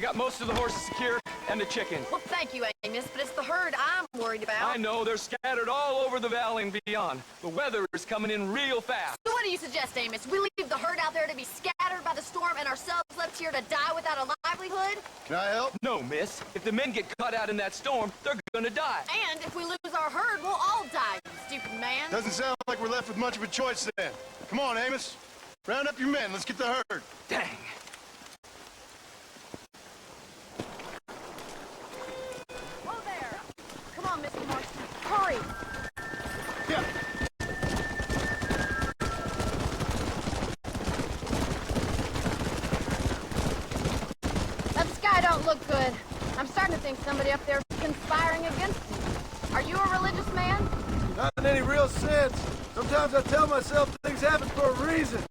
got most of the horses secure and the chickens. Well, thank you, Amos, but it's the herd I'm worried about. I know, they're scattered all over the valley and beyond. The weather is coming in real fast. So what do you suggest, Amos? We leave the herd out there to be scattered by the storm and ourselves left here to die without a livelihood? Can I help? No, miss. If the men get caught out in that storm, they're gonna die. And if we lose our herd, we'll all die, you stupid man. Doesn't sound like we're left with much of a choice then. Come on, Amos. Round up your men. Let's get the herd. Dang. Whoa there. Come on, Mr. Marston. Hurry. Yeah. That sky don't look good. I'm starting to think somebody up there is conspiring against me. Are you a religious man? Not in any real sense. Sometimes I tell myself things happen for a reason.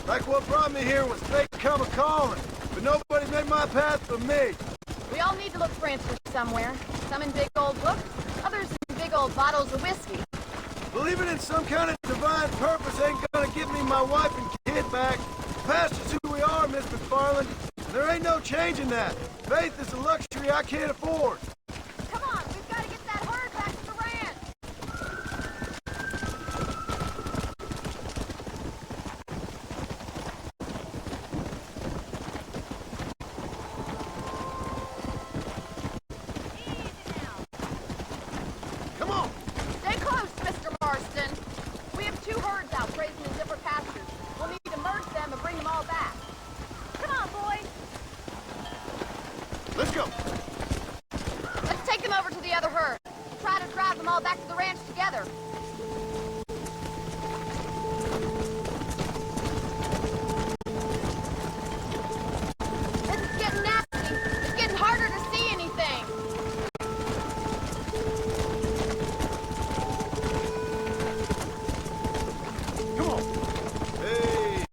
Like what brought me here was fate come a calling. But nobody made my path but me. We all need to look for answers somewhere. Some in big old books, others in big old bottles of whiskey. Believing in some kind of divine purpose ain't gonna give me my wife and kid back. Past is who we are, Miss McFarland. There ain't no changing that. Faith is a luxury I can't afford. Come on, we've got to get that herd back to the ranch. Easy now. Come on! Stay close, Mr. Marston. We have two herds out grazing in different pastures. We'll need to merge them and bring them all back. Come on, boys. Let's go. Let's take them over to the other herd. Try to drive them all back to the ranch together. This is getting nasty. It's getting harder to see anything. Come on. Hey!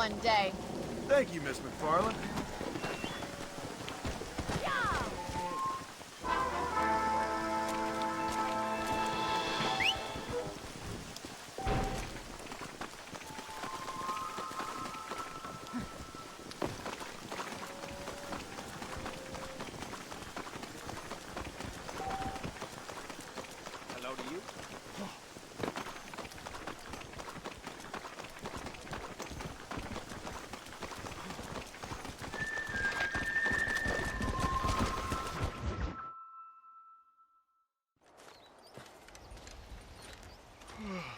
one day. Thank you, Miss McFarland. Hello to you.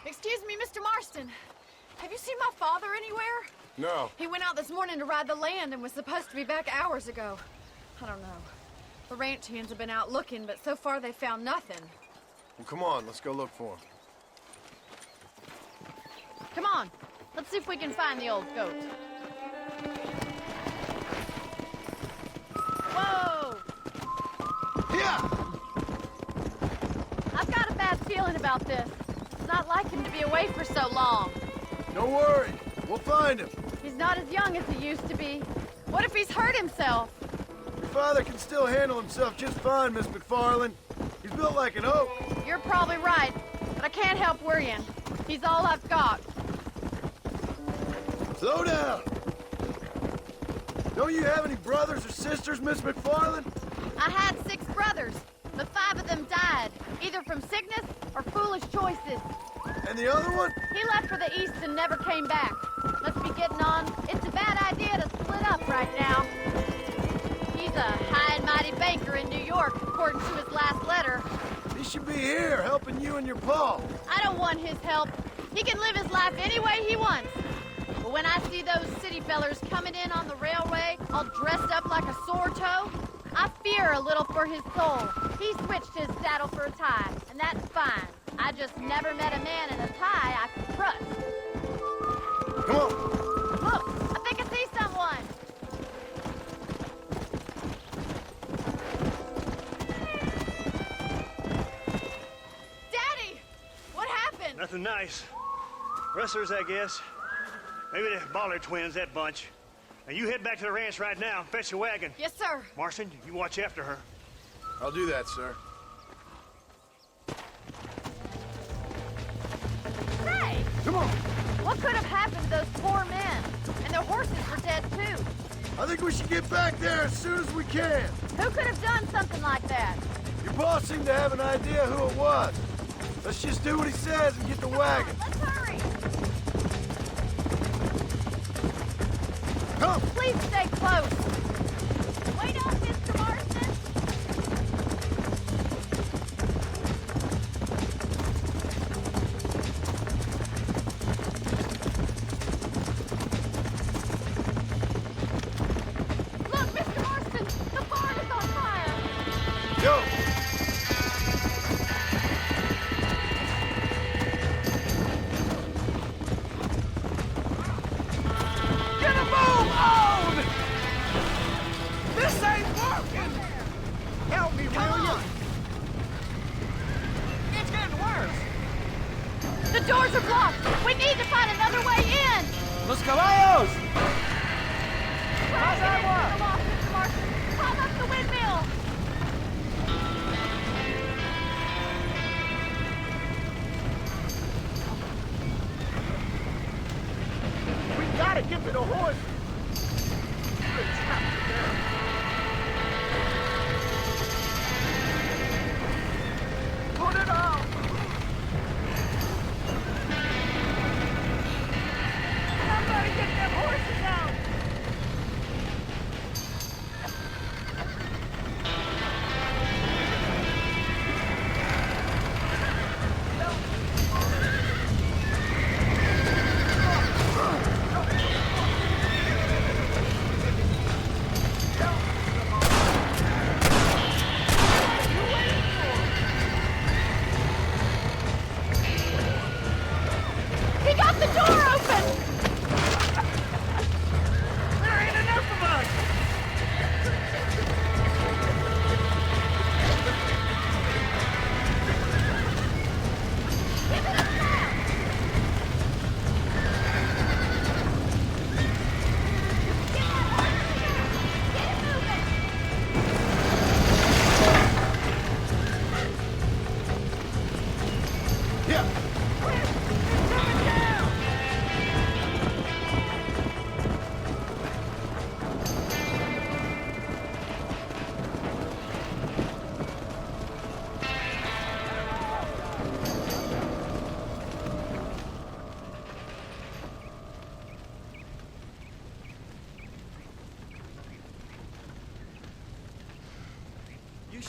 Excuse me, Mr. Marston. Have you seen my father anywhere? No. He went out this morning to ride the land and was supposed to be back hours ago. I don't know. The ranch hands have been out looking, but so far they found nothing. Well, come on, let's go look for him. Come on, let's see if we can find the old goat. Whoa! Yeah! I've got a bad feeling about this. It's not like him to be away for so long. Don't worry. We'll find him. He's not as young as he used to be. What if he's hurt himself? Your father can still handle himself just fine, Miss McFarland. He's built like an oak. You're probably right, but I can't help worrying. He's all I've got. Slow down. Don't you have any brothers or sisters, Miss McFarland? I had 6 brothers, but 5 of them died, either from sickness or foolish choices. And the other one? He left for the east and never came back. Must be getting on. It's a bad idea to split up right now. He's a high and mighty banker in New York, according to his last letter. He should be here, helping you and your pa. I don't want his help. He can live his life any way he wants. But when I see those city fellers coming in on the railway, all dressed up like a sore toe, I fear a little for his soul. He switched his saddle for a tie, and that's fine. I just never met a man in a tie I could trust. Come on. Look, I think I see someone. Daddy! What happened? Nothing nice. Rustlers, I guess. Maybe the Baller twins, that bunch. Now you head back to the ranch right now and fetch a wagon. Yes, sir. Marston, you watch after her. I'll do that, sir. Say! Come on. What could have happened to those poor men? And their horses were dead, too. I think we should get back there as soon as we can. Who could have done something like that? Your boss seemed to have an idea who it was. Let's just do what he says and get the wagon. Let's hurry! Come. Please stay close. Wait up, Mr. Marston. Look, Mr. Marston, the barn is on fire. Go. Get a move on! This ain't working! Help me, will you? It's getting worse. The doors are blocked. We need to find another way in. Los caballos! How's that work? Mr. Marston. Pop up the windmill. We gotta get to the horse! Put it out! Somebody get them horses out!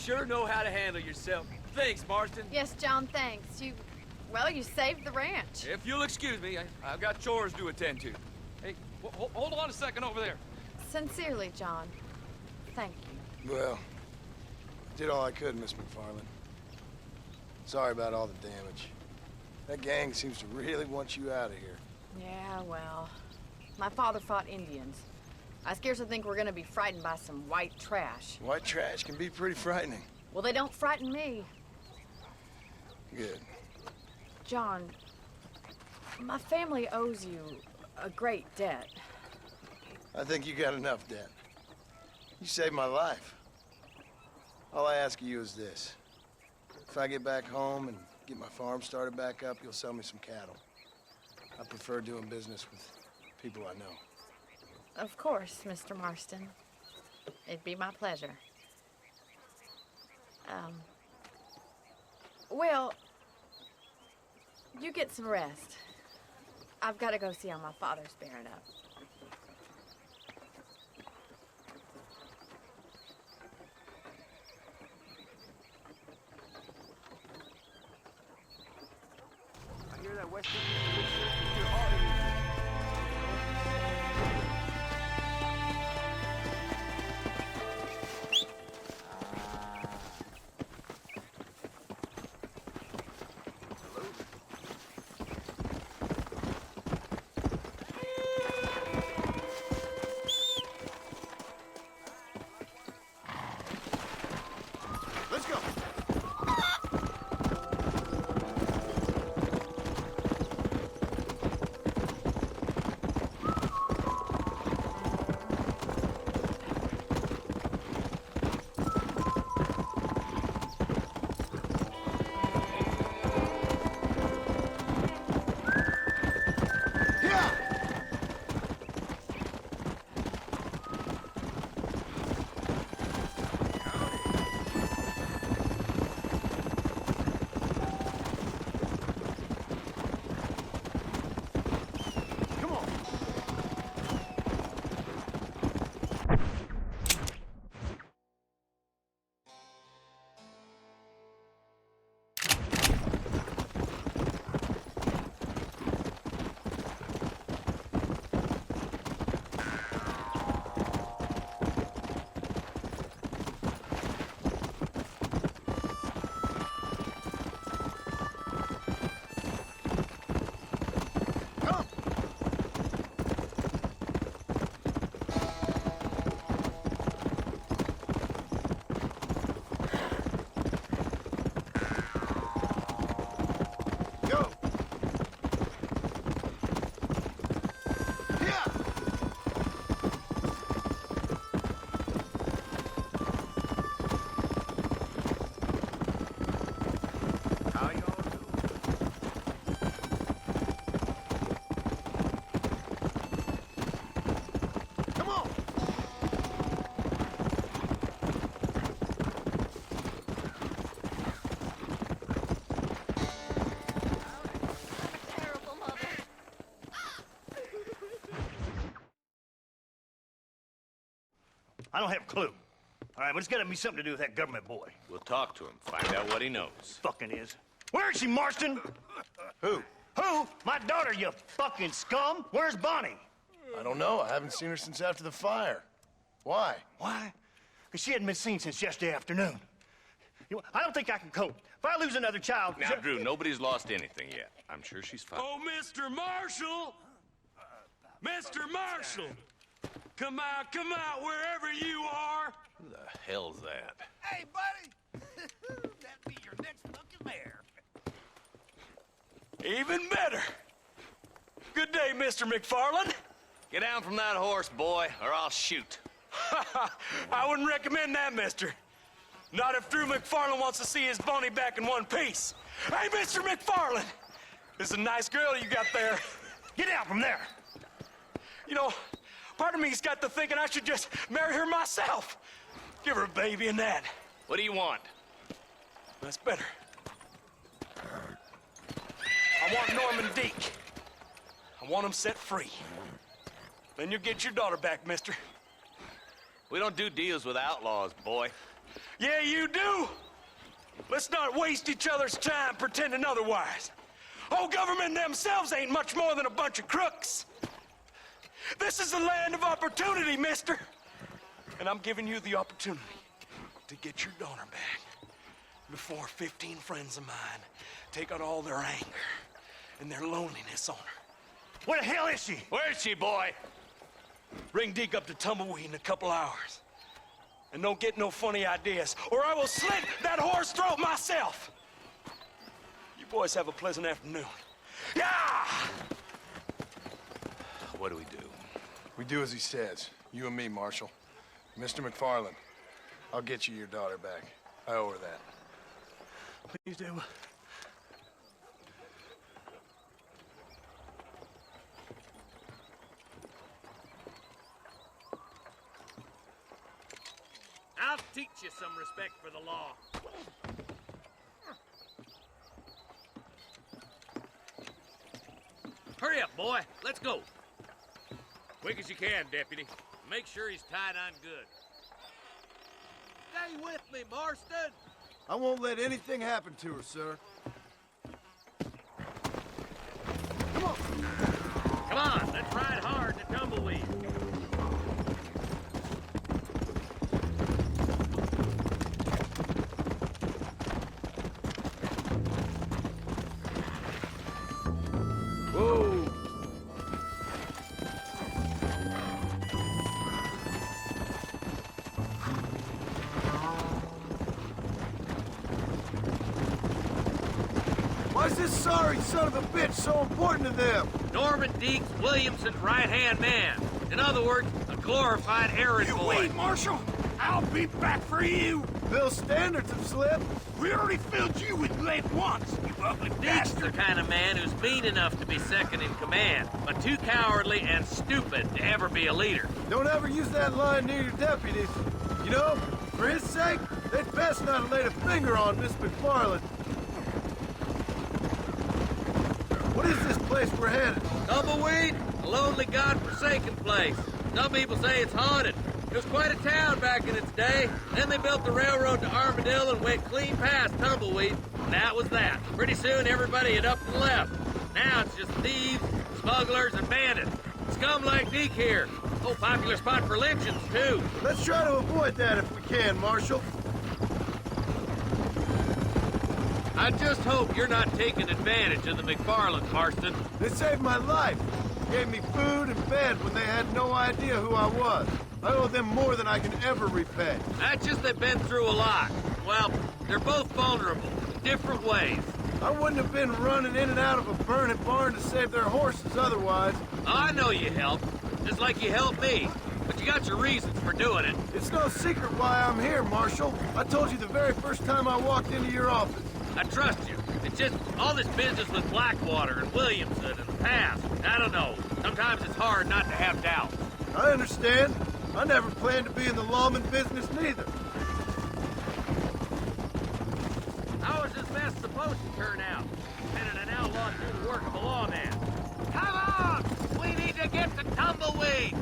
sure know how to handle yourself. Thanks, Marston. Yes, John, thanks. Well, you saved the ranch. If you'll excuse me, I've got chores to attend to. Hey, hold on a second over there. Sincerely, John. Thank you. Well, did all I could, Miss McFarland. Sorry about all the damage. That gang seems to really want you out of here. Yeah, well, my father fought Indians. I scarcely think we're gonna be frightened by some white trash. White trash can be pretty frightening. Well, they don't frighten me. Good. John, my family owes you a great debt. I think you got enough debt. You saved my life. All I ask of you is this. If I get back home and get my farm started back up, you'll sell me some cattle. I prefer doing business with people I know. Of course, Mr. Marston. It'd be my pleasure. Well, you get some rest. I've got to go see how my father's bearing up. I hear that West Indian Let's go. I don't have a clue. All right, but it's gotta be something to do with that government boy. We'll talk to him, find out what he knows. Fucking is. Where is she, Marston? Who? Who? My daughter, you fucking scum. Where's Bonnie? I don't know. I haven't seen her since after the fire. Why? Why? Because she hadn't been seen since yesterday afternoon. You know, I don't think I can cope. If I lose another child... Now, Drew, nobody's lost anything yet. I'm sure she's fine. Oh, Mr. Marshall! Mr. Marshall! Come out, wherever you are! Who the hell's that? Hey, buddy! That'd be your next fucking mare. Even better! Good day, Mr. McFarland. Get down from that horse, boy, or I'll shoot. I wouldn't recommend that, mister. Not if Drew McFarland wants to see his Bonnie back in one piece. Hey, Mr. McFarland! This is a nice girl you got there. Get out from there! You know, part of me's got to thinking I should just marry her myself. Give her a baby and that. What do you want? That's better. I want Norman Deek. I want him set free. Then you'll get your daughter back, mister. We don't do deals with outlaws, boy. Yeah, you do. Let's not waste each other's time pretending otherwise. Old government themselves ain't much more than a bunch of crooks. This is the land of opportunity, mister. And I'm giving you the opportunity to get your daughter back before 15 friends of mine take out all their anger and their loneliness on her. Where the hell is she? Where is she, boy? Bring Deke up to Tumbleweed in a couple hours. And don't get no funny ideas, or I will slit that horse throat myself. You boys have a pleasant afternoon. Yeah! What do we do? We do as he says. You and me, Marshal. Mr. McFarland, I'll get you your daughter back. I owe her that. Please do. I'll teach you some respect for the law. Hurry up, boy. Let's go. Quick as you can, Deputy. Make sure he's tied on good. Stay with me, Marston. I won't let anything happen to her, sir. Come on, let's ride hard to Tumbleweed. Whoa! Why is this sorry son of a bitch so important to them? Norman Deeks, Williamson's right-hand man. In other words, a glorified errand You boy. wait, Marshal. I'll be back for you. Bill's standards have slipped. We already filled you with lead once, you ugly Deeks the bastard. kind of man who's mean enough to be second in command, but too cowardly and stupid to ever be a leader. Don't ever use that line near your deputies. You know, for his sake, they'd best not have laid a finger on Miss McFarland. What is this place we're headed? Tumbleweed, a lonely, god-forsaken place. Some people say it's haunted. It was quite a town back in its day. Then they built the railroad to Armadillo and went clean past Tumbleweed. And that was that. Pretty soon everybody had up and left. Now it's just thieves, smugglers, and bandits. Scum like Deke here. Oh, popular spot for lynchings, too. Let's try to avoid that if we can, Marshal. I just hope you're not taking advantage of the McFarlands, Marston. They saved my life. Gave me food and bed when they had no idea who I was. I owe them more than I can ever repay. That's just they've been through a lot. Well, they're both vulnerable in different ways. I wouldn't have been running in and out of a burning barn to save their horses otherwise. I know you helped, just like you helped me. But you got your reasons for doing it. It's no secret why I'm here, Marshal. I told you the very first time I walked into your office. I trust you. It's just all this business with Blackwater and Williamson and the past. I don't know. Sometimes it's hard not to have doubt. I understand. I never planned to be in the lawman business neither. How was this mess supposed to turn out? Sending an outlaw to do the work of a lawman. Come on! We need to get to Tumbleweed!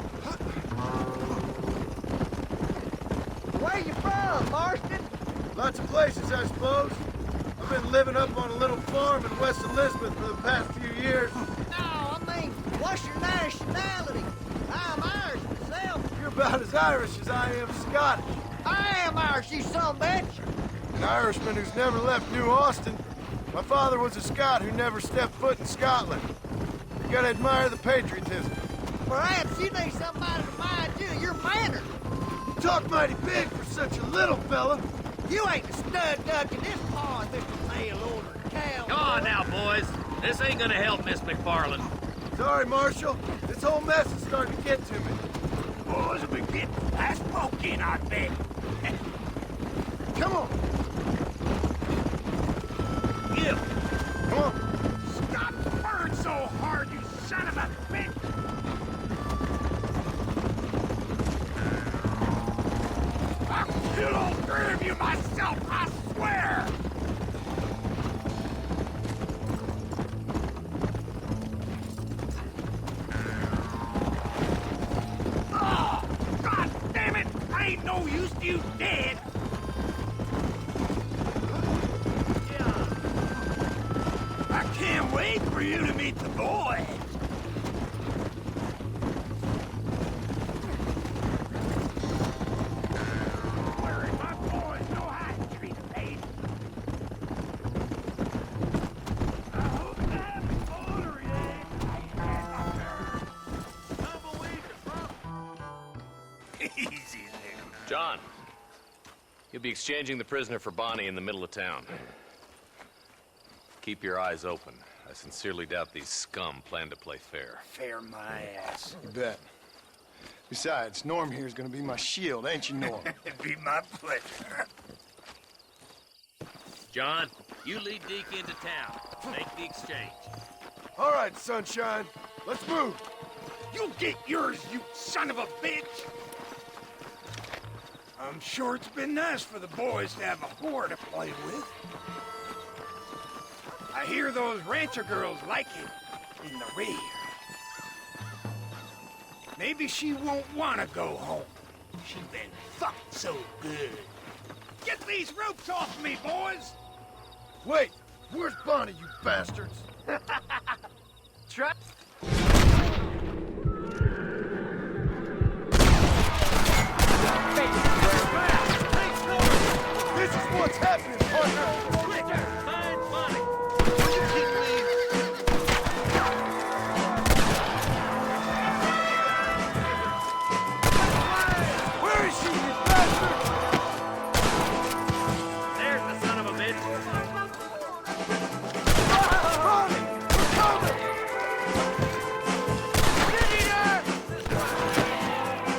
Where you from, Marston? Lots of places, I suppose. I've been living up on a little farm in West Elizabeth for the past few years. No, I mean, what's your nationality? I'm Irish myself. You're about as Irish as I am Scottish. I am Irish, you son of a bitch. An Irishman who's never left New Austin. My father was a Scot who never stepped foot in Scotland. You gotta admire the patriotism. Perhaps you need somebody to mind you your manners. You talk mighty big for such a little fella. You ain't a stud duck in this pond, Mr. Mail Order Cow. Come on now, boys. This ain't gonna help Miss McFarland. Sorry, Marshal. This whole mess is starting to get to me. Boys will be getting fast broken, I bet. Come on. You. Come on. Stop burning so hard, you son of a bitch! I'll kill all three of you myself, I swear! Oh, God damn it! I ain't no use to you dead! wait for you to meet the boys. My boys know how to treat a lady. I hope to have an order, Easy there. John, you'll be exchanging the prisoner for Bonnie in the middle of town. Keep your eyes open. I sincerely doubt these scum plan to play fair. Fair my ass. You bet. Besides, Norm here's gonna be my shield, ain't you, Norm? It'd be my pleasure. John, you lead Deke into town. Make the exchange. All right, Sunshine. Let's move. You get yours, you son of a bitch! I'm sure it's been nice for the boys to have a whore to play with. I hear those rancher girls like it in the rear. Maybe she won't want to go home. She's been fucked so good. Get these ropes off me, boys! Wait, where's Bonnie, you bastards? Try. This is what's happening, partner! Find Bonnie. Where is she, you bastard? There's the son of a bitch. Bonnie, we're coming!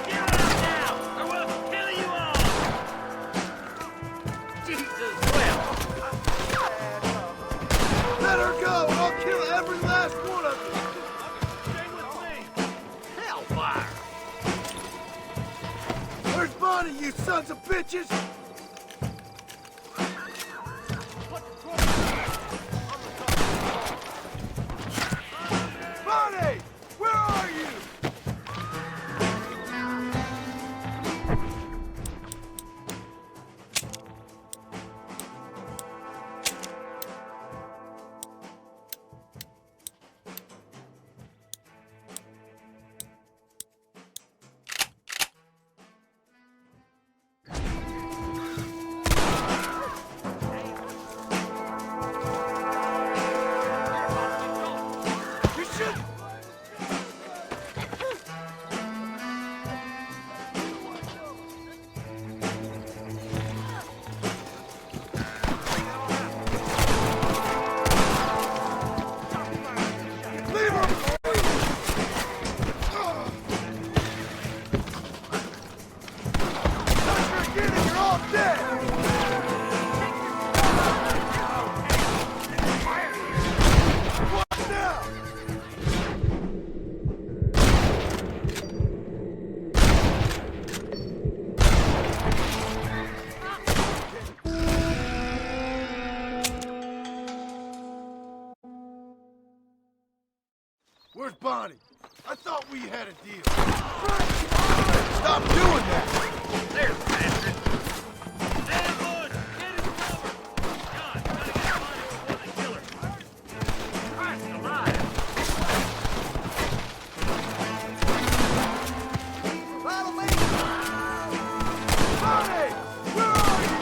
Get out now, or we'll kill you all. Jesus, well. Let her go, and I'll kill every last one of you! Stay with me. Hellfire. Where's Bonnie, you sons of bitches? Bonnie! Where are you? You should... Leave her! Touch her again and you're all dead! What now? Where's Bonnie? I thought we had a deal. Stop doing that! There's the bastard. Stand good. Get his cover. John, gotta get Bonnie before they kill her. Christ alive. Follow me. Bonnie! Where are you?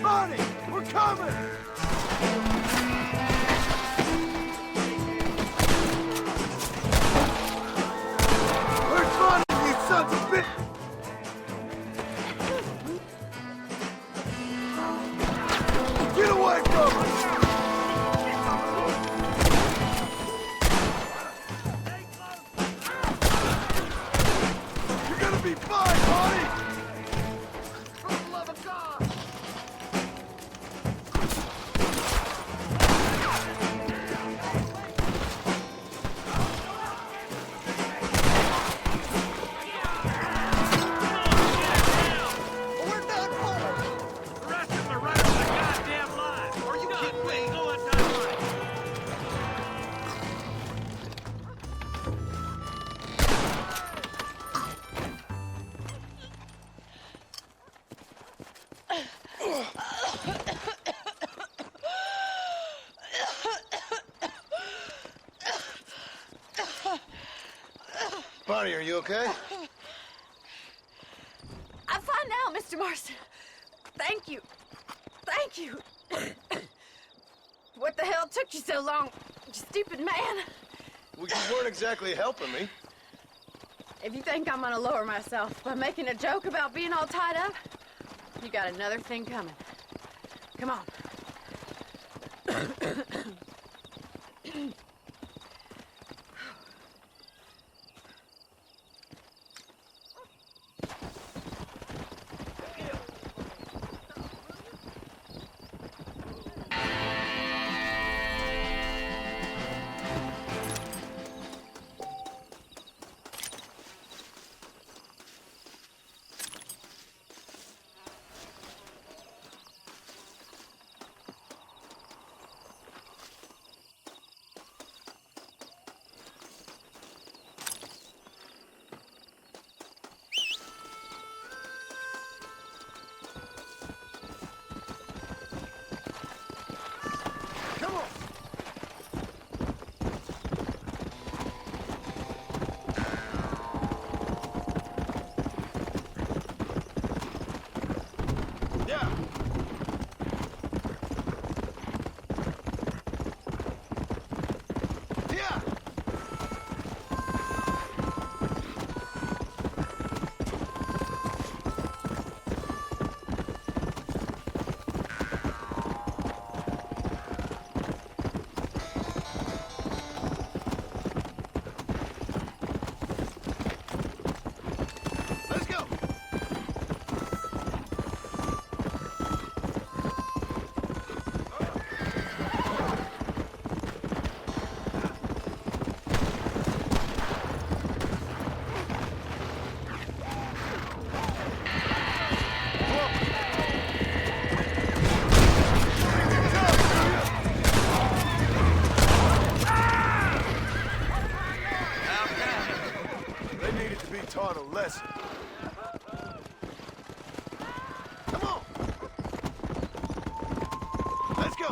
Bonnie! We're coming! Where's Bonnie, you sons of bitch? Get away from her! You're gonna be fine, Bonnie! For the love of God! Bonnie, are you okay? I'm fine now, Mr. Marston. Thank you. Thank you. What the hell took you so long, you stupid man? Well, you weren't exactly helping me. If you think I'm gonna lower myself by making a joke about being all tied up, you got another thing coming. Come on. Come on. Yeah. Yeah. Let's go. They needed to be taught a lesson. Come on. Let's go.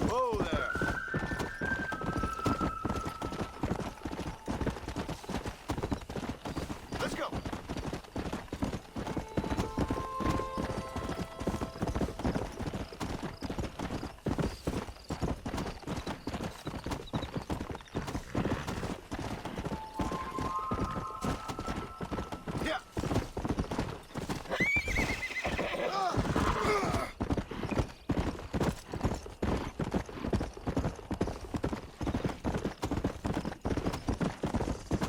Whoa there. Let's go. Yeah.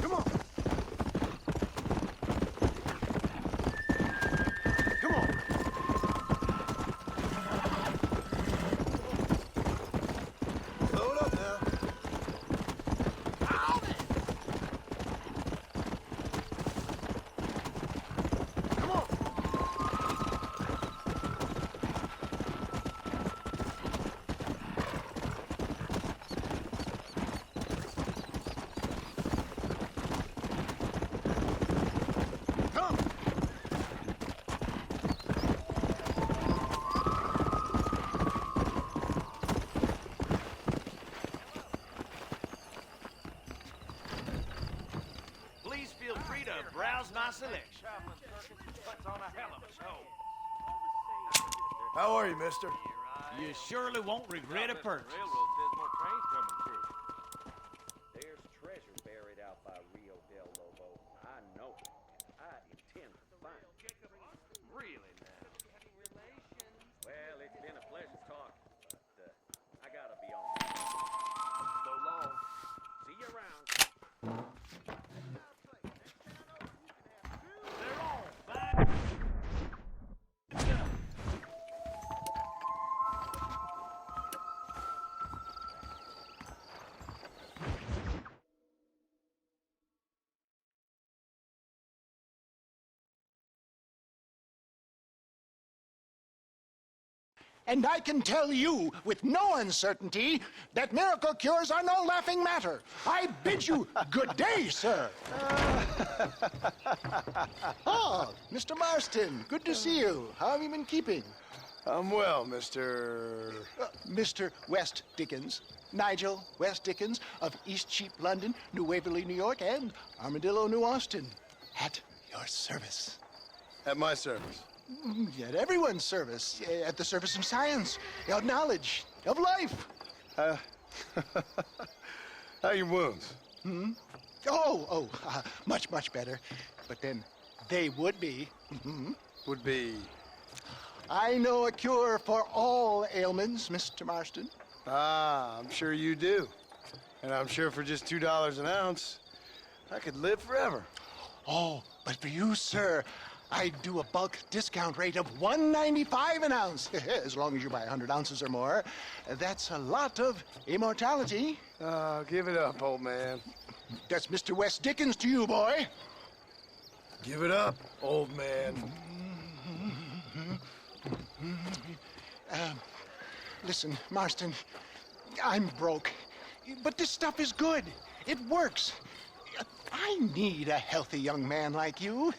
Come on. Come on. Load up now. Come on. Come. Please feel free to browse my selection. How are you, mister? You surely won't regret a purchase. There's treasure buried out by Rio del Lobo. I know it. I intend to find it. Really now? Well, it's been a pleasure talking, but I gotta be on. So long. See you around. They're all fine. And I can tell you with no uncertainty that miracle cures are no laughing matter. I bid you good day, sir. Oh, Mr. Marston, good to see you. How have you been keeping? I'm well, Mr. Mr. West Dickens. Nigel West Dickens of East Cheap, London, New Waverly, New York, and Armadillo, New Austin. At your service. At my service. At everyone's service. At the service of science, of knowledge, of life. How are your wounds? Much, much better. But then they would be. Would be... I know a cure for all ailments, Mr. Marston. Ah, I'm sure you do. And I'm sure for just $2 an ounce, I could live forever. Oh, but for you, sir, I do a bulk discount rate of $1.95 an ounce. As long as you buy 100 ounces or more. That's a lot of immortality. Give it up, old man. That's Mr. West Dickens to you, boy. Give it up, old man. Listen, Marston, I'm broke, but this stuff is good. It works. I need a healthy young man like you.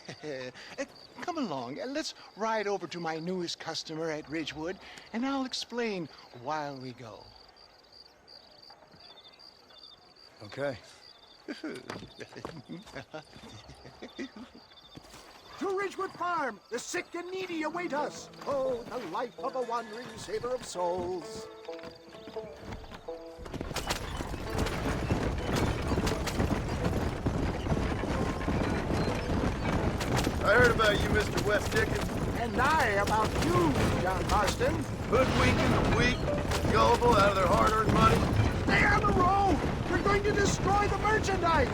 Come along, let's ride over to my newest customer at Ridgewood, and I'll explain while we go. Okay. To Ridgewood Farm, the sick and needy await us. Oh, the life of a wandering saver of souls. I heard about you, Mr. West Dickens. And I about you, John Marston. Hoodwinking the weak, gullible out of their hard-earned money. Stay on the road! We're going to destroy the merchandise!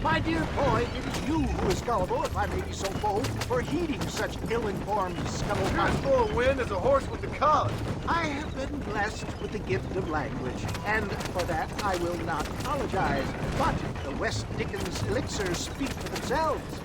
My dear boy, it is you who is gullible, if I may be so bold, for heeding such ill-informed You're scuttlebutt. as full of wind as a horse with the collar. I have been blessed with the gift of language, and for that I will not apologize. But the West Dickens elixirs speak for themselves.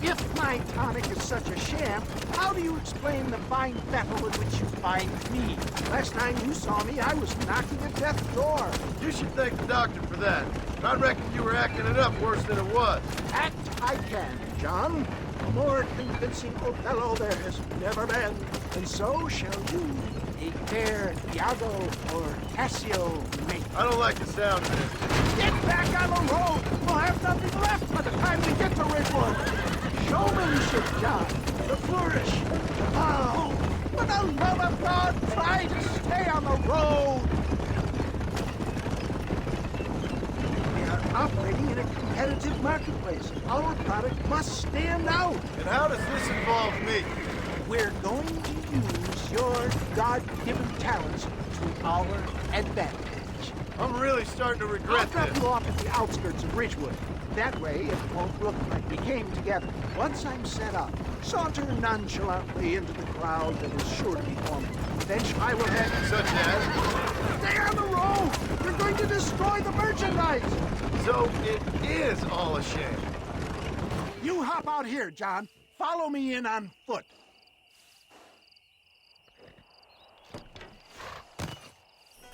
If my tonic is such a sham, how do you explain the fine battle in which you find me? Last time you saw me, I was knocking at death's door. You should thank the doctor for that. I reckon you were acting it up worse than it was. Act I can, John. A more convincing Othello there has never been. And so shall you, a fair Iago or Cassio make. I don't like the sound of this. Get back on the road! We'll have nothing left by the time we get to Ridgewood. Showmanship, John. The flourish. Oh, for the love of God, try to stay on the road. We are operating in a competitive marketplace. Our product must stand out. And how does this involve me? We're going to use your God-given talents to our advantage. I'm really starting to I'll regret drop this. you off at the outskirts of Ridgewood. That way, it won't look like we came together. Once I'm set up, saunter nonchalantly into the crowd that is sure to be forming. Then I will head... Such as? Stay on the road! You're going to destroy the merchandise! So it is all a shame. You hop out here, John. Follow me in on foot.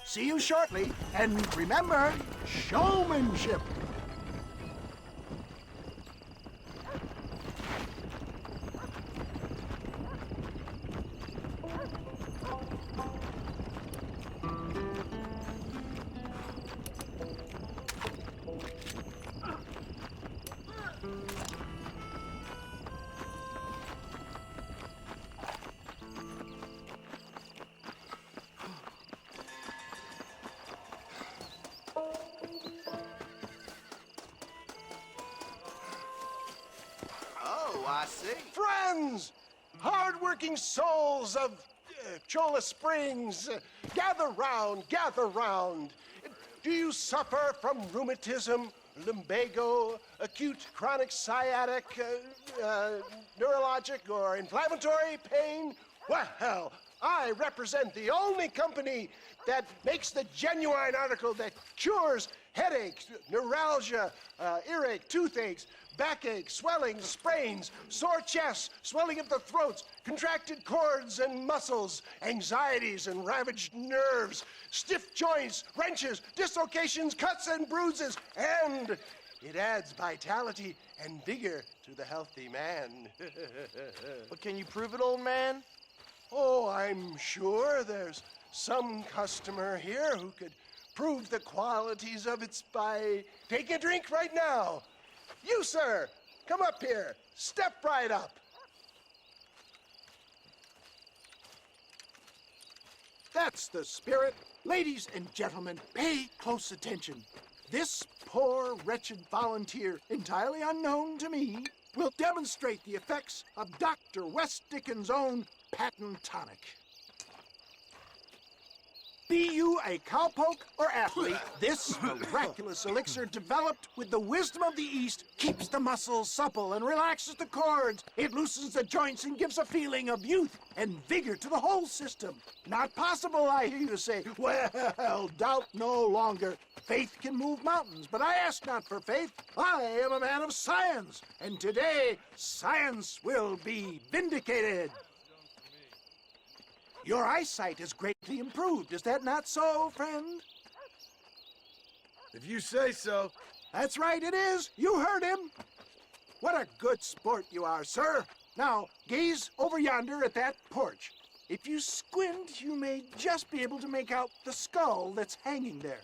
See you shortly, and remember, showmanship. I see. Friends, hard-working souls of Cholla Springs, gather round, gather round. Do you suffer from rheumatism, lumbago, acute chronic sciatic, neurologic, or inflammatory pain? Well, I represent the only company that makes the genuine article that cures headaches, neuralgia, earache, toothaches, backache, swelling, sprains, sore chests, swelling of the throats, contracted cords and muscles, anxieties and ravaged nerves, stiff joints, wrenches, dislocations, cuts and bruises, and it adds vitality and vigor to the healthy man. But can you prove it, old man? Oh, I'm sure there's some customer here who could prove the qualities of it by taking a drink right now. You, sir, come up here. Step right up. That's the spirit. Ladies and gentlemen, pay close attention. This poor, wretched volunteer, entirely unknown to me, will demonstrate the effects of Dr. West Dickens' own patent tonic. Be you a cowpoke or athlete, this miraculous elixir developed with the wisdom of the East keeps the muscles supple and relaxes the cords. It loosens the joints and gives a feeling of youth and vigor to the whole system. Not possible, I hear you say. Well, doubt no longer. Faith can move mountains, but I ask not for faith. I am a man of science, and today science will be vindicated. Your eyesight is greatly improved. Is that not so, friend? If you say so. That's right, it is. You heard him. What a good sport you are, sir. Now, gaze over yonder at that porch. If you squint, you may just be able to make out the skull that's hanging there.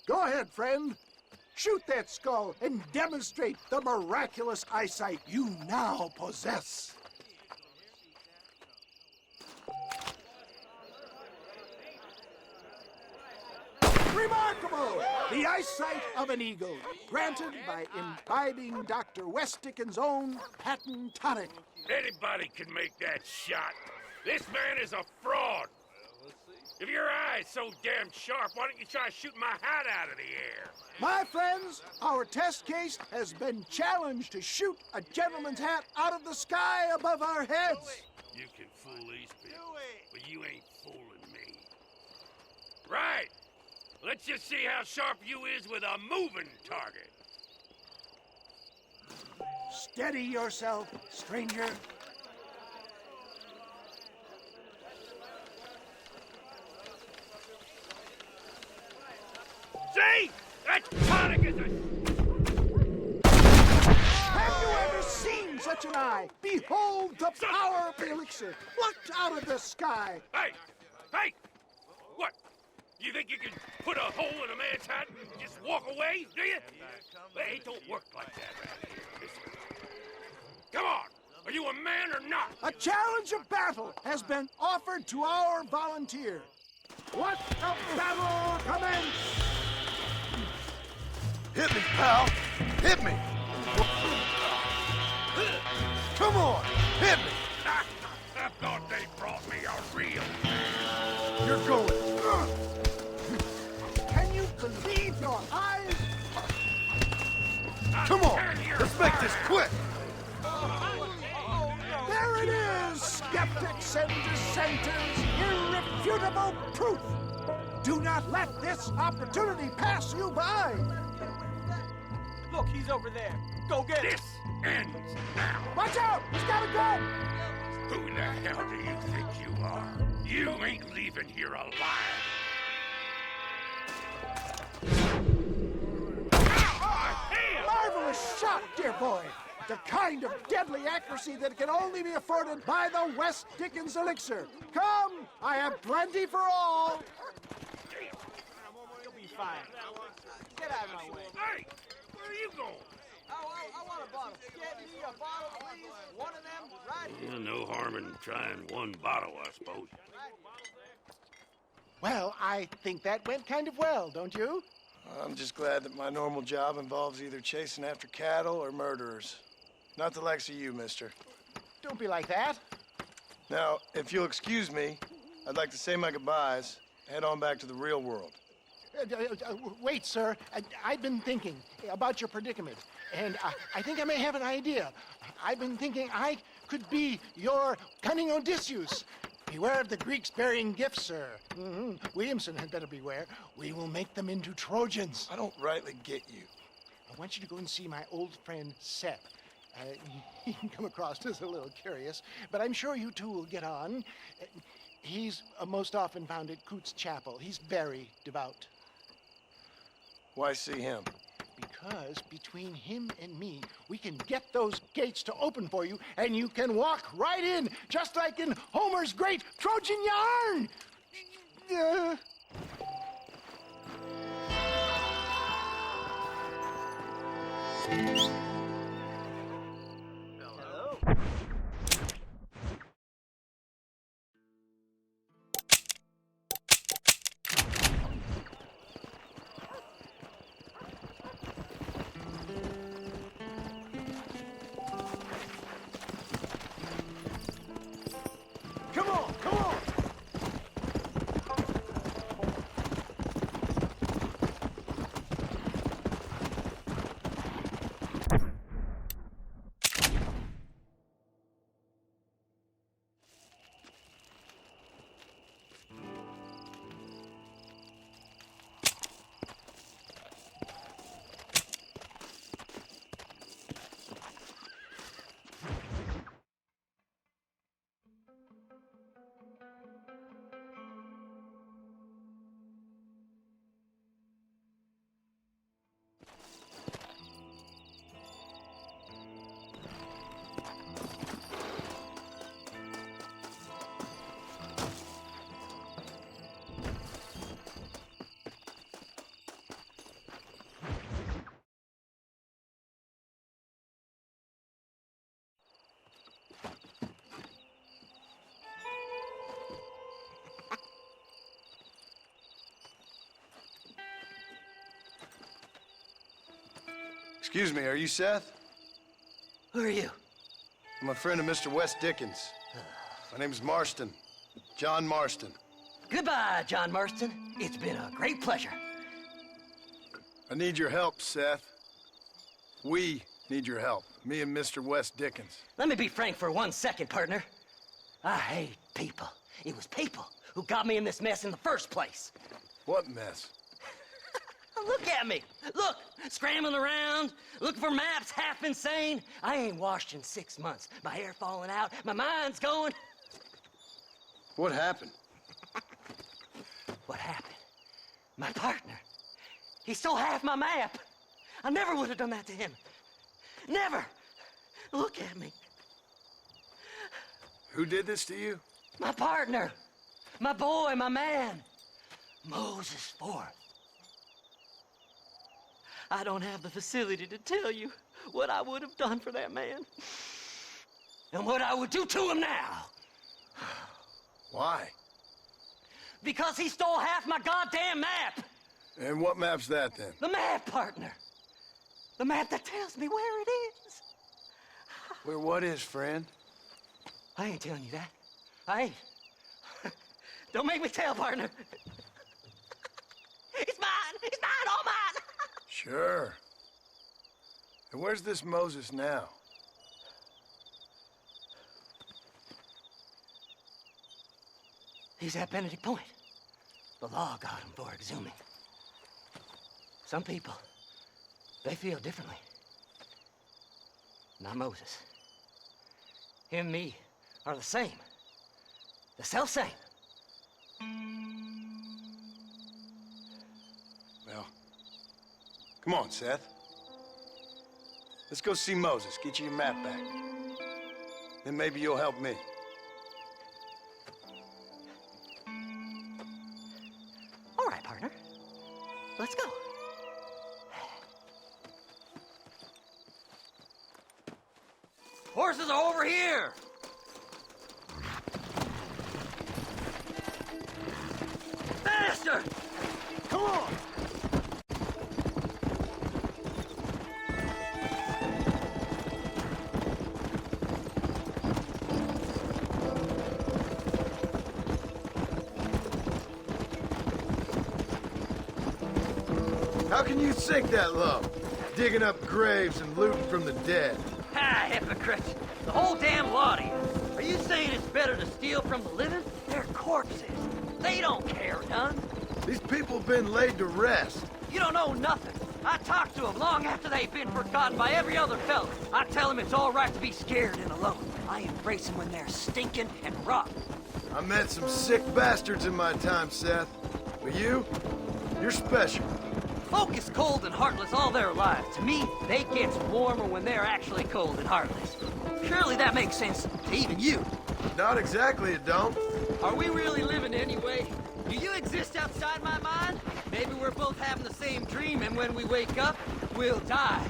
Go ahead, friend. Shoot that skull and demonstrate the miraculous eyesight you now possess. Remarkable! The eyesight of an eagle, granted by imbibing Dr. West Dickens' own patent tonic. Anybody can make that shot. This man is a fraud. If your eye's so damn sharp, why don't you try shooting my hat out of the air? My friends, our test case has been challenged to shoot a gentleman's hat out of the sky above our heads. You can fool these people, but you ain't fooling me. Right. Let's just see how sharp you is with a moving target. Steady yourself, stranger. See? That tonic is a... Have you ever seen such an eye? Behold the power of the elixir, plucked out of the sky. Hey! Hey! What? You think you can put a hole in a man's hat and just walk away, do you? Hey, it don't work like that around here, mister. Come on! Are you a man or not? A challenge of battle has been offered to our volunteer. Let the battle commence! Hit me, pal. Hit me. Come on, hit me. I thought they brought me a real man. You're going. Can you believe your eyes? Come on, let's make this quick. There it is, skeptics and dissenters, irrefutable proof. Do not let this opportunity pass you by. Look, he's over there. Go get him. This ends now. Watch out, he's got a gun. Who the hell do you think you are? You ain't leaving here alive. Marvelous shot, dear boy. The kind of deadly accuracy that can only be afforded by the West Dickens elixir. Come, I have plenty for all. You'll be fine. Get out of my way. Hey, where are you going? I want a bottle. Get me a bottle, please. One of them, right here. No harm in trying one bottle, I suppose. Well, I think that went kind of well, don't you? I'm just glad that my normal job involves either chasing after cattle or murderers. Not the likes of you, mister. Don't be like that. Now, if you'll excuse me, I'd like to say my goodbyes, head on back to the real world. Wait, sir. I've been thinking about your predicament, and I think I may have an idea. I've been thinking I could be your cunning Odysseus. Beware of the Greeks burying gifts, sir. Williamson had better beware. We will make them into Trojans. I don't rightly get you. I want you to go and see my old friend Seth. He can come across as a little curious, but I'm sure you two will get on. He's most often found at Coots Chapel. He's very devout. Why see him? Because between him and me, we can get those gates to open for you, and you can walk right in, just like in Homer's great Trojan yarn! Come on, come on! Excuse me, are you Seth? Who are you? I'm a friend of Mr. West Dickens. My name's Marston. John Marston. Goodbye, John Marston. It's been a great pleasure. I need your help, Seth. We need your help. Me and Mr. West Dickens. Let me be frank for 1 second, partner. I hate people. It was people who got me in this mess in the first place. What mess? Look at me. Look, scrambling around, looking for maps, half insane. I ain't washed in 6 months. My hair falling out, my mind's going. What happened? What happened? My partner. He stole half my map. I never would have done that to him. Never. Look at me. Who did this to you? My partner. My boy, my man. Moses Forth. I don't have the facility to tell you what I would have done for that man. And what I would do to him now. Why? Because he stole half my goddamn map. And what map's that, then? The map, partner. The map that tells me where it is. Where what is, friend? I ain't telling you that. I ain't. Don't make me tell, partner. It's mine. It's mine, all mine. Sure. And where's this Moses now? He's at Benedict Point. The law got him for exhuming. Some people, they feel differently. Not Moses. Him and me are the same. The self-same. Well, come on, Seth. Let's go see Moses, get you your map back. Then maybe you'll help me. All right, partner. Let's go. Horses are over here. Faster! Come on! you sink that low? Digging up graves and looting from the dead. Ah, hypocrites. The whole damn lot of you. Are you saying it's better to steal from the living? They're corpses. They don't care none. These people have been laid to rest. You don't know nothing. I talk to them long after they've been forgotten by every other fella. I tell them it's all right to be scared and alone. I embrace them when they're stinking and rotten. I met some sick bastards in my time, Seth. But you're special. Folk is cold and heartless all their lives. To me, they get warmer when they're actually cold and heartless. Surely that makes sense to even you. Not exactly, it don't. Are we really living anyway? Do you exist outside my mind? Maybe we're both having the same dream, and when we wake up, we'll die.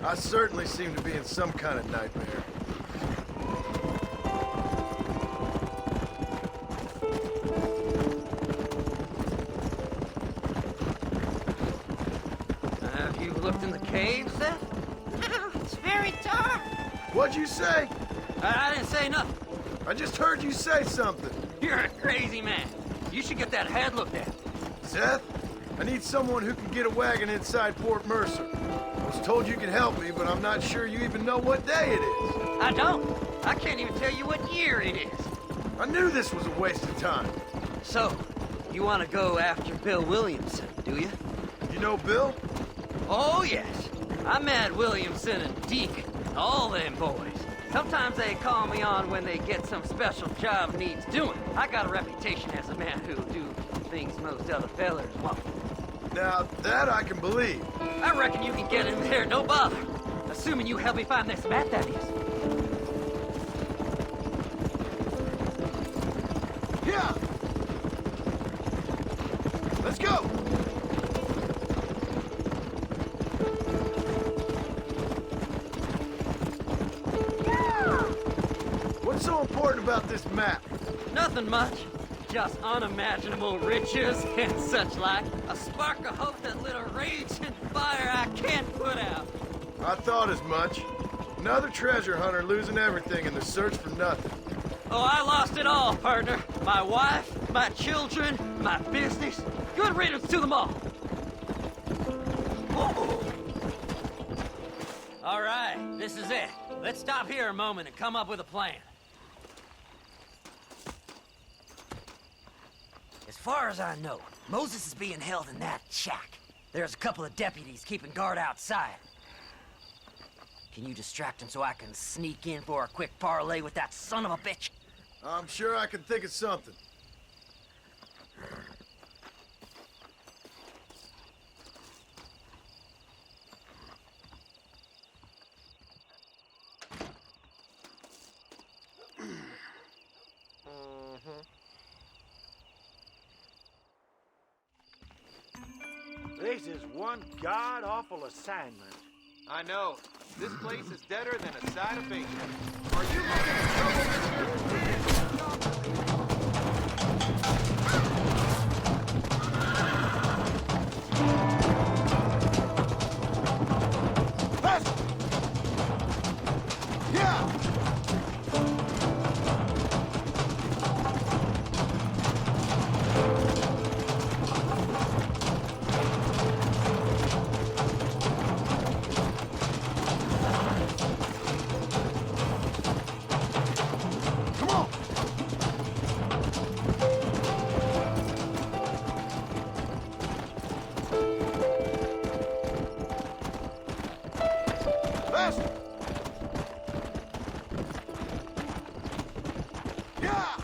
I certainly seem to be in some kind of nightmare. Have you looked in the cave, Seth? It's very dark. What'd you say? I didn't say nothing. I just heard you say something. You're a crazy man. You should get that head looked at. Seth, I need someone who can get a wagon inside Fort Mercer. I was told you could help me, but I'm not sure you even know what day it is. I don't. I can't even tell you what year it is. I knew this was a waste of time. So, you want to go after Bill Williamson, do you? You know Bill? Oh, yes. I met Williamson and Deke, all them boys. Sometimes they call me on when they get some special job needs doing. I got a reputation as a man who'll do things most other fellers won't. Now, that I can believe. I reckon you can get in there, no bother. Assuming you help me find this map, that is. Yeah! Let's go! What's so important about this map? Nothing much. Just unimaginable riches and such like. A spark of hope that lit a raging fire I can't put out. I thought as much. Another treasure hunter losing everything in the search for nothing. Oh, I lost it all, partner. My wife, my children, my business. Good riddance to them all. Whoa. All right, this is it. Let's stop here a moment and come up with a plan. As far as I know, Moses is being held in that shack. There's a couple of deputies keeping guard outside. Can you distract him so I can sneak in for a quick parlay with that son of a bitch? I'm sure I can think of something. This is one god-awful assignment. I know. This place is deader than a side of bacon. Are you looking for trouble, Fast! Yeah! Come on! Fast! Yeah!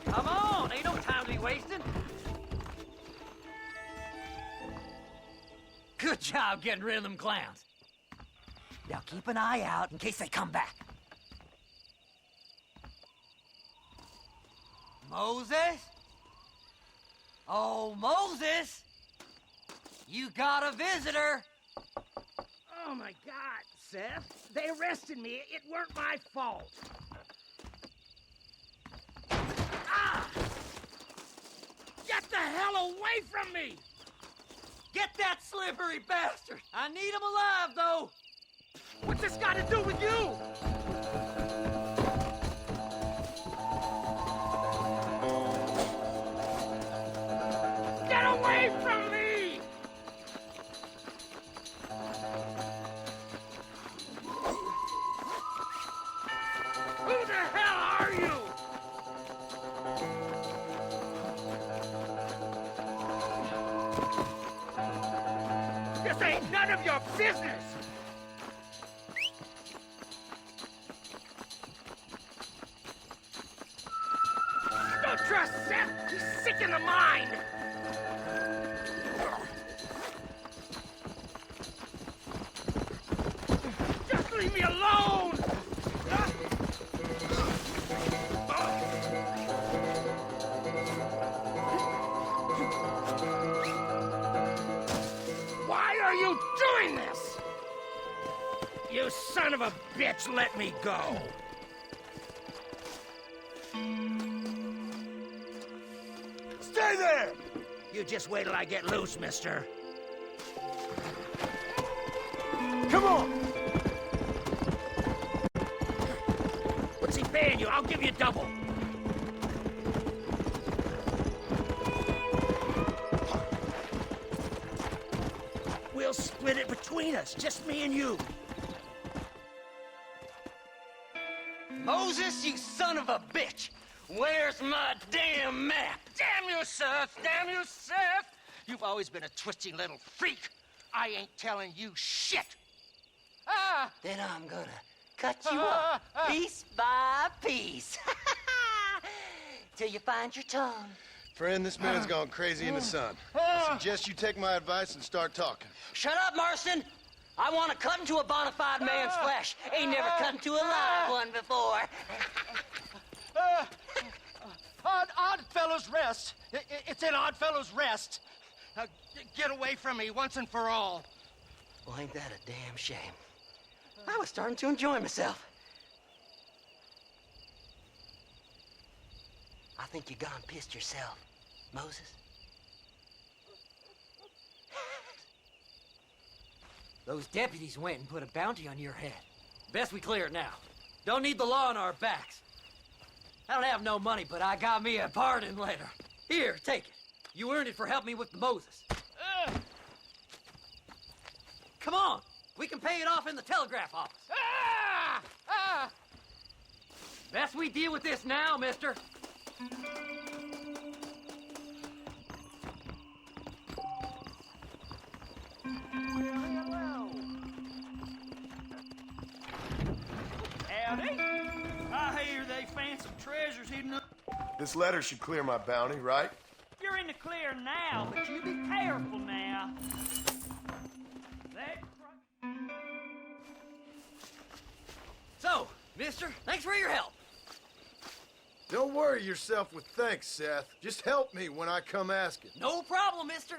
Come on, ain't no time to be wasting. Good job getting rid of them clowns. Now keep an eye out in case they come back. Moses? Oh, Moses! You got a visitor! Oh my God, Seth. They arrested me. It weren't my fault. Ah! Get the hell away from me! Get that slippery bastard! I need him alive, though! What's this got to do with you? Get away from me! Who the hell are you? This ain't none of your business! Don't trust Seth! He's sick in the mind! Just leave me alone! Why are you doing this? You son of a bitch, let me go! Stay there! You just wait till I get loose, mister. Come on! What's he paying you? I'll give you double. We'll split it between us, just me and you. Moses, you son of a bitch! Where's my damn map? Damn you, Seth! Damn you, Seth! You've always been a twisty little freak. I ain't telling you shit. Ah! Then I'm gonna cut you up piece by piece. Till you find your tongue. Friend, this man's gone crazy in the sun. I suggest you take my advice and start talking. Shut up, Marston! I want to cut into a bona fide man's flesh. Ain't never cut into a live one before. Oddfellows Rest. It's in Oddfellows Rest. Get away from me once and for all. Well, ain't that a damn shame? I was starting to enjoy myself. I think you gone pissed yourself, Moses. Those deputies went and put a bounty on your head. Best we clear it now. Don't need the law on our backs. I don't have no money, but I got me a pardon letter. Here, take it. You earned it for helping me with the Moses. Come on. We can pay it off in the telegraph office. Best we deal with this now, mister. Howdy. I hear they found some treasures hidden up. This letter should clear my bounty, right? You're in the clear now, but you be careful now. So, mister, thanks for your help. Don't worry yourself with thanks, Seth. Just help me when I come asking. No problem, mister.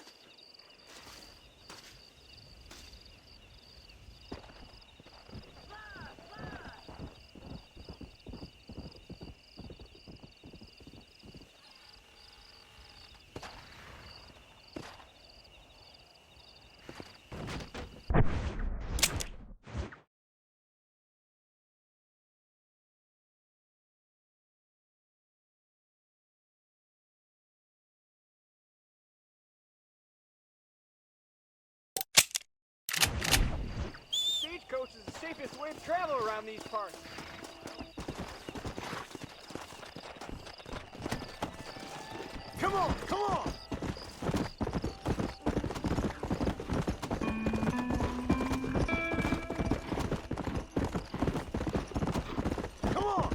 Stagecoach is the safest way to travel around these parts. Come on, come on! Come on!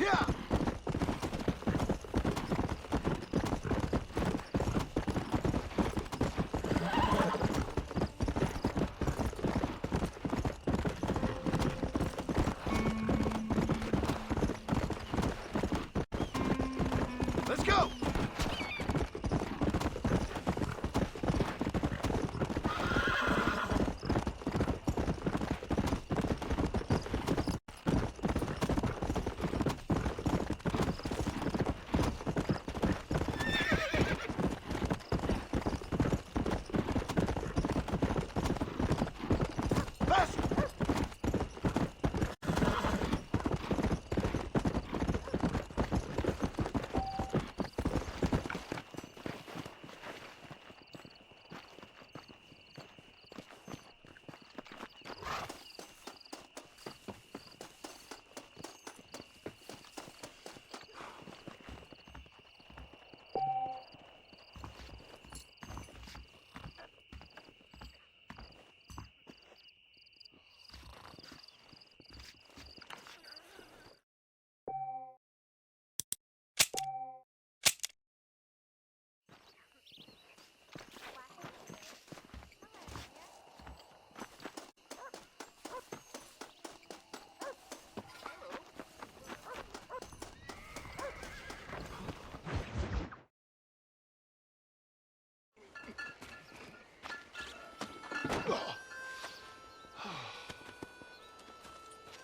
Yeah!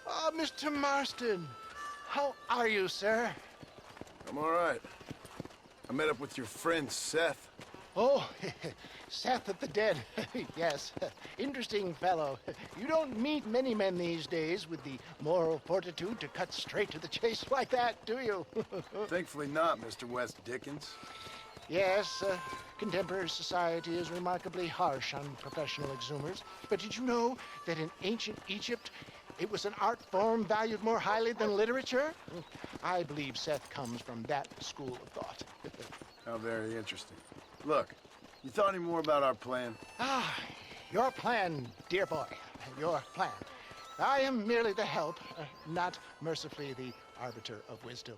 Oh, Mr. Marston. How are you, sir? I'm all right. I met up with your friend, Seth. Oh, Seth of the Dead. Yes, interesting fellow. You don't meet many men these days with the moral fortitude to cut straight to the chase like that, do you? Thankfully not, Mr. West Dickens. Yes, contemporary society is remarkably harsh on professional exhumers. But did you know that in ancient Egypt, it was an art form valued more highly than literature? I believe Seth comes from that school of thought. How very interesting. Look, you thought any more about our plan? Ah, your plan, dear boy. Your plan. I am merely the help, not mercifully the arbiter of wisdom.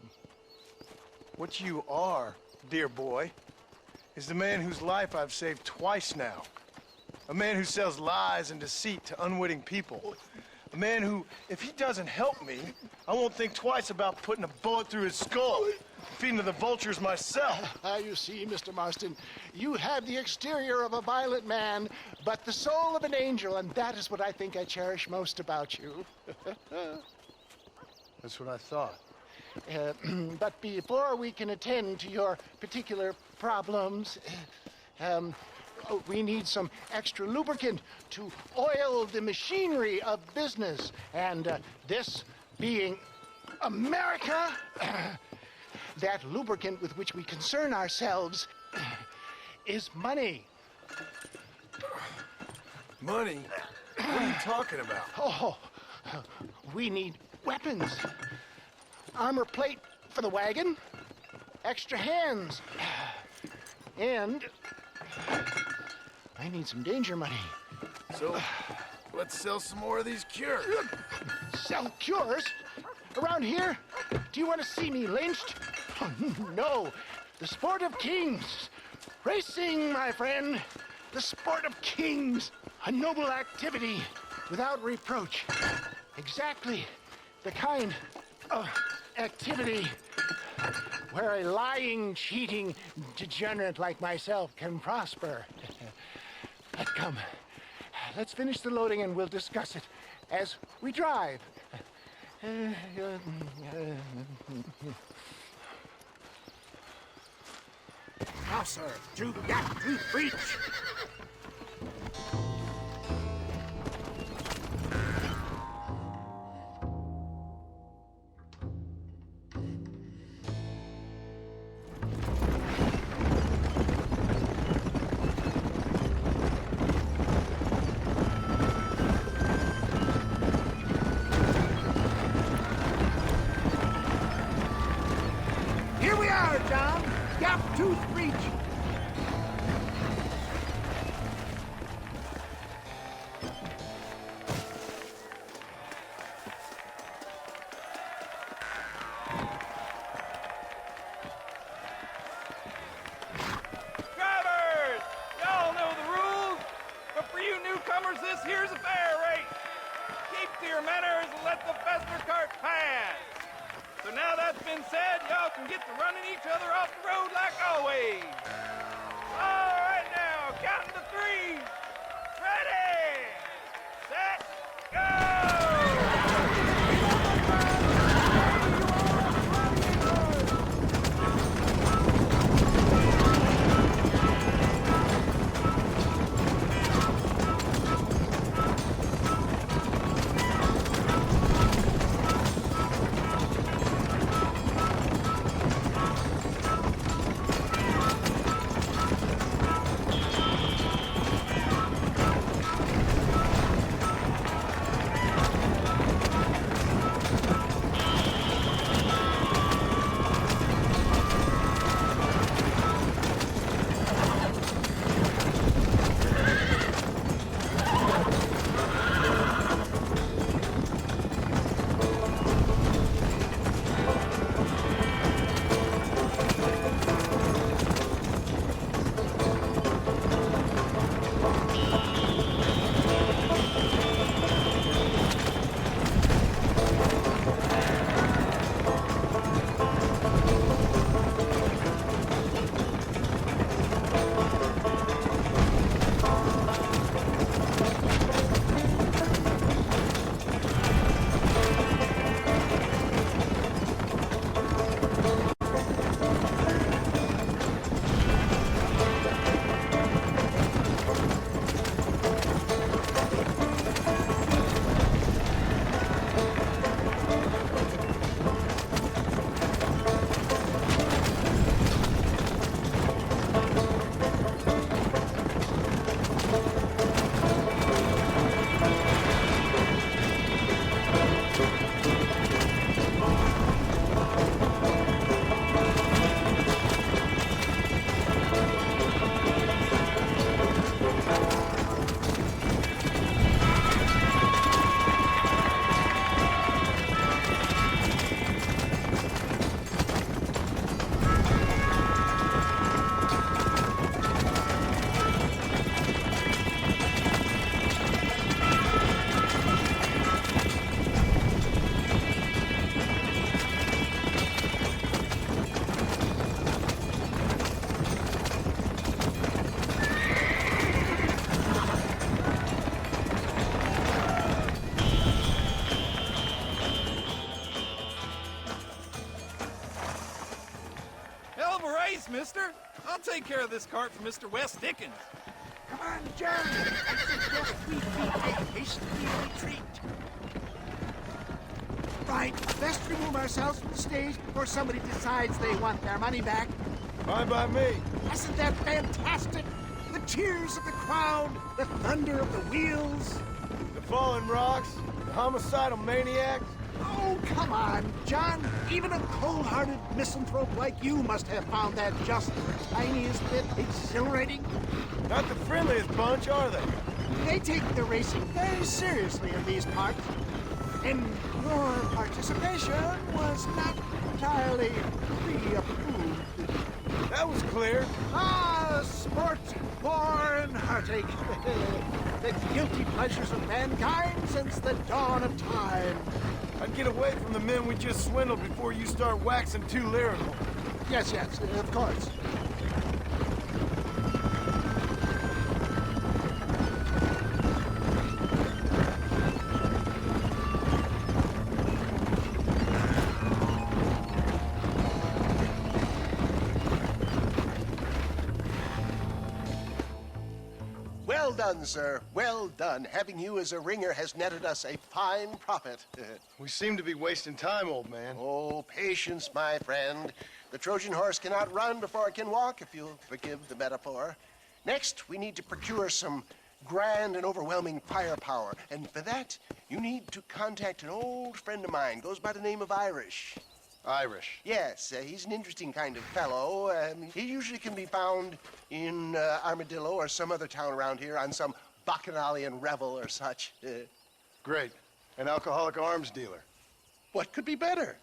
What you are, dear boy, is the man whose life I've saved twice now. A man who sells lies and deceit to unwitting people. A man who, if he doesn't help me, I won't think twice about putting a bullet through his skull, feeding to the vultures myself. You see, Mr. Marston, you have the exterior of a violent man, but the soul of an angel, and that is what I think I cherish most about you. That's what I thought. But before we can attend to your particular problems, we need some extra lubricant to oil the machinery of business. And this being America, that lubricant with which we concern ourselves is money. Money? What are you talking about? Oh, we need weapons. Armor plate for the wagon, extra hands, and I need some danger money. So, let's sell some more of these cures. Sell cures? Around here? Do you want to see me lynched? Oh, no. The sport of kings. Racing, my friend. The sport of kings. A noble activity without reproach. Exactly the kind of activity where a lying, cheating degenerate like myself can prosper. But come, let's finish the loading and we'll discuss it as we drive. Now, sir, to Gap to Breach. Here we are, John. Gap Tooth Breach. Drivers! Y'all know the rules, but for you newcomers, this here's a fair race. Keep to your manners and let the Fester cart pass. So now that's been said, y'all can get to running each other off the road like always. All right now, counting to three. Ready, set, go! of a race, mister. I'll take care of this cart for Mr. West Dickens. Come on, John. I suggest we beat a hasty retreat. Right, best remove ourselves from the stage before somebody decides they want their money back. Fine by me. Isn't that fantastic? The cheers of the crowd, the thunder of the wheels. The fallen rocks, the homicidal maniacs. Oh, come on, John. Even a cold-hearted misanthrope like you must have found that just the tiniest bit exhilarating. Not the friendliest bunch, are they? They take the racing very seriously in these parts. And your participation was not entirely pre-approved. That was clear. Ah, sport, war, and heartache. The guilty pleasures of mankind since the dawn of time. I'd get away from the men we just swindled before you start waxing too lyrical. Yes, of course. Well done, sir. Well done. Having you as a ringer has netted us a fine profit. We seem to be wasting time, old man. Oh, patience, my friend. The Trojan horse cannot run before it can walk, if you'll forgive the metaphor. Next, we need to procure some grand and overwhelming firepower. And for that, you need to contact an old friend of mine. Goes by the name of Irish. Irish. Yes, he's an interesting kind of fellow. He usually can be found in Armadillo or some other town around here on some bacchanalian revel or such. Great. An alcoholic arms dealer. What could be better?